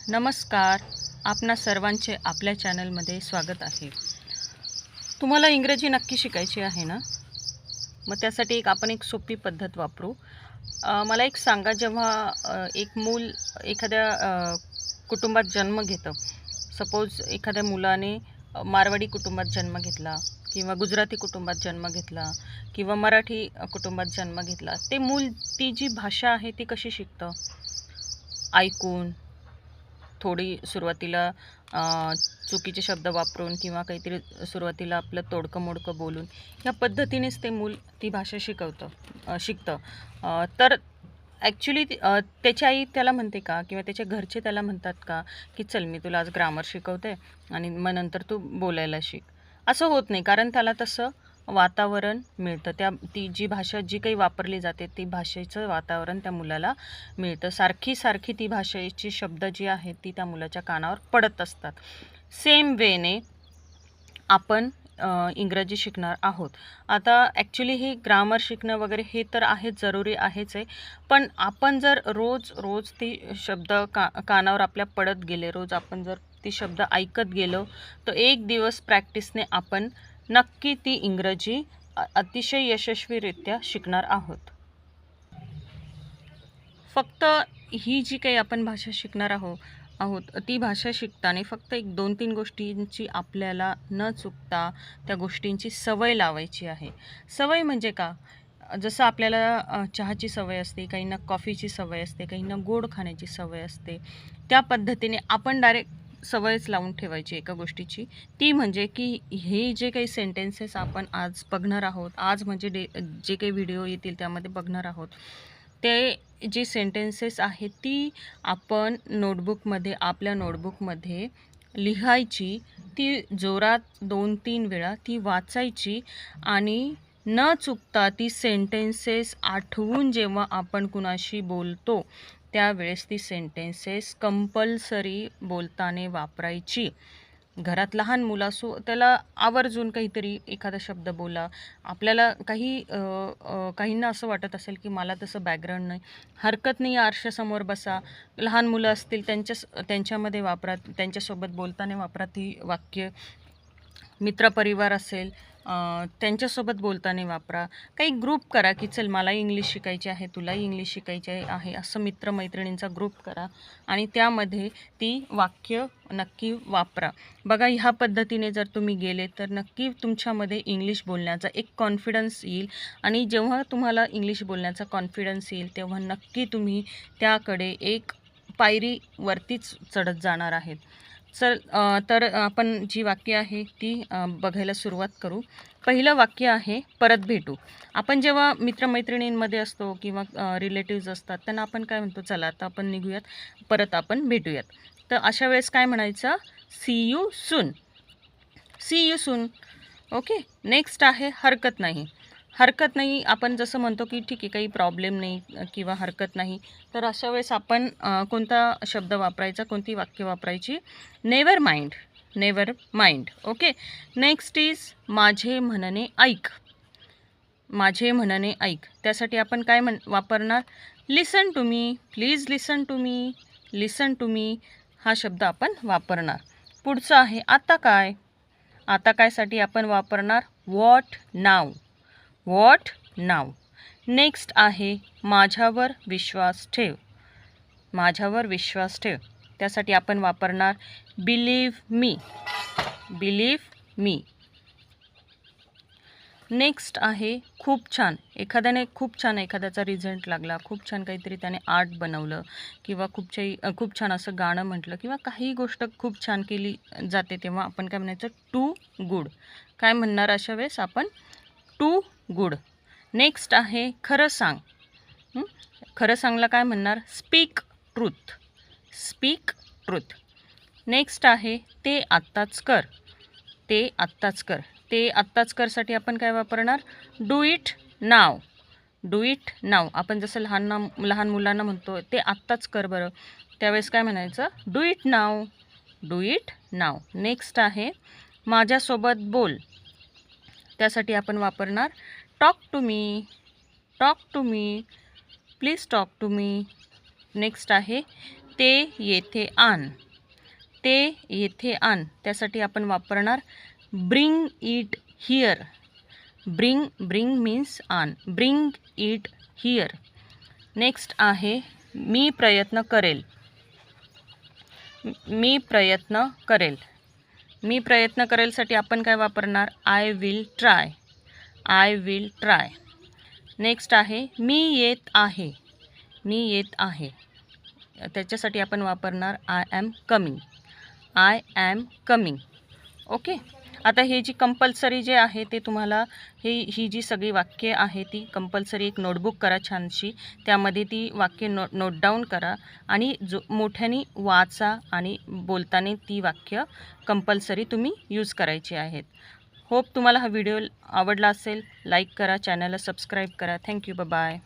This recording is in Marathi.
नमस्कार. आपणा सर्वांचे आपल्या चॅनलमध्ये स्वागत आहे. तुम्हाला इंग्रजी नक्की शिकायची आहे ना? मग त्यासाठी आपण एक सोपी पद्धत वापरू. मला एक सांगा, जेव्हा एक मूल एखाद्या कुटुंबात जन्म घेतं. सपोज एखाद्या मुलाने मारवाडी कुटुंबात जन्म घेतला किंवा गुजराती कुटुंबात जन्म घेतला किंवा मराठी कुटुंबात जन्म घेतला. ते मूल ती जी भाषा आहे ती कशी शिकतं? ऐकून, थोडी सुरुवातीला चुकीचे शब्द वापरून किंवा काहीतरी सुरुवातीला आपलं तोडकं मोडकं बोलून ह्या पद्धतीनेच ते मूल ती भाषा शिकतं. तर ॲक्च्युली त्याची आई त्याला म्हणते का किंवा त्याच्या घरचे त्याला म्हणतात का की चल मी तुला आज ग्रामर शिकवते आणि मग नंतर तू बोलायला शिक. असं होत नाही, कारण त्याला तसं वातावरण मिळतं. ती जी भाषा जी काही वापरली जाते ती भाषेचं वातावरण त्या मुलाला मिळतं. सारखी ती भाषेची शब्द जी आहेत ती त्या मुलाच्या कानावर पडत असतात. सेम वेने आपण इंग्रजी शिकणार आहोत. आता ॲक्च्युली हे ग्रामर शिकणं वगैरे हे तर आहेच, जरुरी आहेच आहे. पण आपण जर रोज ती शब्द कानावर आपल्या पडत गेले, रोज आपण जर ती शब्द ऐकत गेलो, तर एक दिवस प्रॅक्टिसने आपण नक्की ती इंग्रजी अतिशय यशस्वीरित्या शिकणार आहोत. फक्त ही जी काही आपण भाषा शिकणार आहोत ती भाषा शिकताना फक्त एक 2-3 गोष्टींची आपल्याला न चुकता त्या गोष्टींची सवय लावायची आहे. सवय म्हणजे का? जसं आपल्याला चहाची सवय असते, काहींना कॉफीची सवय असते, काहींना गोड खाण्याची सवय असते. त्या पद्धतीने आपण डायरेक्ट सवयच लावून ठेवायची एका गोष्टीची. ती म्हणजे की हे जे काही सेंटेन्सेस आपण आज बघणार आहोत, आज म्हणजे जे काही व्हिडिओ येतील त्यामध्ये बघणार आहोत, ते जी सेंटेन्सेस आहेत ती आपण आपल्या नोटबुकमध्ये लिहायची. ती जोरात 2-3 वेळा ती वाचायची आणि न चुकता ती सेंटेन्सेस आठवून जेव्हा आपण कुणाशी बोलतो त्यावेळेस ती सेंटेन्सेस कंपल्सरी बोलताना वापरायची. घरात लहान मुलं असो त्याला आवर्जून काहीतरी एखादा शब्द बोला. आपल्याला काहींना असं वाटत असेल की मला तसं बॅकग्राऊंड नाही, हरकत नाही, आरशासमोर बसा, लहान मुलं असतील त्यांच्यामध्ये वापरा, त्यांच्यासोबत बोलताना वापरा ती वाक्य. मित्रपरिवार असेल त्यांच्यासोबत बोलताना वापरा. काही ग्रुप करा की चल मला इंग्लिश शिकायची आहे, तुलाही इंग्लिश शिकायची आहे, असं मित्रमैत्रिणींचा ग्रुप करा आणि त्यामध्ये ती वाक्य नक्की वापरा. बघा, ह्या पद्धतीने जर तुम्ही गेले तर नक्की तुमच्यामध्ये इंग्लिश बोलण्याचा एक कॉन्फिडन्स येईल आणि जेव्हा तुम्हाला इंग्लिश बोलण्याचा कॉन्फिडन्स येईल तेव्हा नक्की तुम्ही त्याकडे एक पायरी वरतीच चढत जाणार आहेत. तर आपण जी वाक्य आहे ती बघायला सुरुवात करू. पहिलं वाक्य आहे परत भेटू. आपण जेव्हा मित्रमैत्रिणींमध्ये असतो किंवा रिलेटिव्ज असतात त्यांना आपण काय म्हणतो, चला आता आपण निघूयात, परत आपण भेटूयात. तर अशा वेळेस काय म्हणायचं? See you soon. See you soon. Okay. Next आहे हरकत नाही. हरकत नाही आपण जसं म्हणतो की ठीक आहे, काही प्रॉब्लेम नाही किंवा हरकत नाही, तर अशा वेळेस आपण कोणता शब्द वापरायचा, कोणती वाक्य वापरायची? Never mind. Never mind. Okay. Next is माझे म्हणणे ऐक. माझे म्हणणे ऐक. त्यासाठी आपण काय वापरणार? Listen to me. Please listen to me. Listen to me हा शब्द आपण वापरणार. पुढचं आहे आता काय. आता कायसाठी आपण वापरणार what now. What now. Next आहे माझ्यावर विश्वास ठेव. माझ्यावर विश्वास ठेव. त्यासाठी आपण वापरणार बिलीव्ह मी. बिलीव्ह मी. नेक्स्ट आहे खूप छान. खूप छान एखाद्याचा रिझल्ट लागला, खूप छान काहीतरी त्याने आर्ट बनवलं किंवा खूप छान असं गाणं म्हटलं किंवा काही गोष्ट खूप छान केली जाते तेव्हा आपण काय म्हणायचं? Too good. काय म्हणणार अशा वेळेस आपण? To good. नेक्स्ट आहे खरं सांग. खरं सांगला काय म्हणणार? Speak truth. Speak truth. Next आहे ते आत्ताच कर. ते आत्ताच कर. ते आत्ताच करसाठी आपण काय वापरणार? Do it now. Do it नाव. आपण जसं लहान मुलांना म्हणतो ते आत्ताच कर बरं, त्यावेळेस काय म्हणायचं? Do it now. Do it now. Next आहे माझ्यासोबत बोल. त्यासाठी आपण वापरणार talk to me. Talk to me. Please talk to me. Next आहे ते येथे आण. ते येथे आण त्यासाठी आपण वापरणार bring it here. Bring means आण. Bring it here. नेक्स्ट आहे मी प्रयत्न करेल. मी प्रयत्न करेल. मी प्रयत्न करेलसाठी आपण काय वापरणार I will try. I will try. Next आहे मी येत आहे. मी येत आहे त्याच्यासाठी आपण वापरणार I am coming. I am coming. Okay. आता हे जी कंपल्सरी जे आहे ते तुम्हाला ही जी सगळी वाक्ये आहे ती कंपल्सरी एक नोटबुक करा छानशी. त्यामध्ये ती वाक्ये नोट डाऊन करा आणि मोठ्याने वाचा आणि बोलताना ती वाक्य कंपल्सरी तुम्ही यूज करायची आहेत. होप तुम्हाला हा व्हिडिओ आवडला असेल. लाईक करा, चॅनलला सबस्क्राईब करा. थँक्यू. बाय.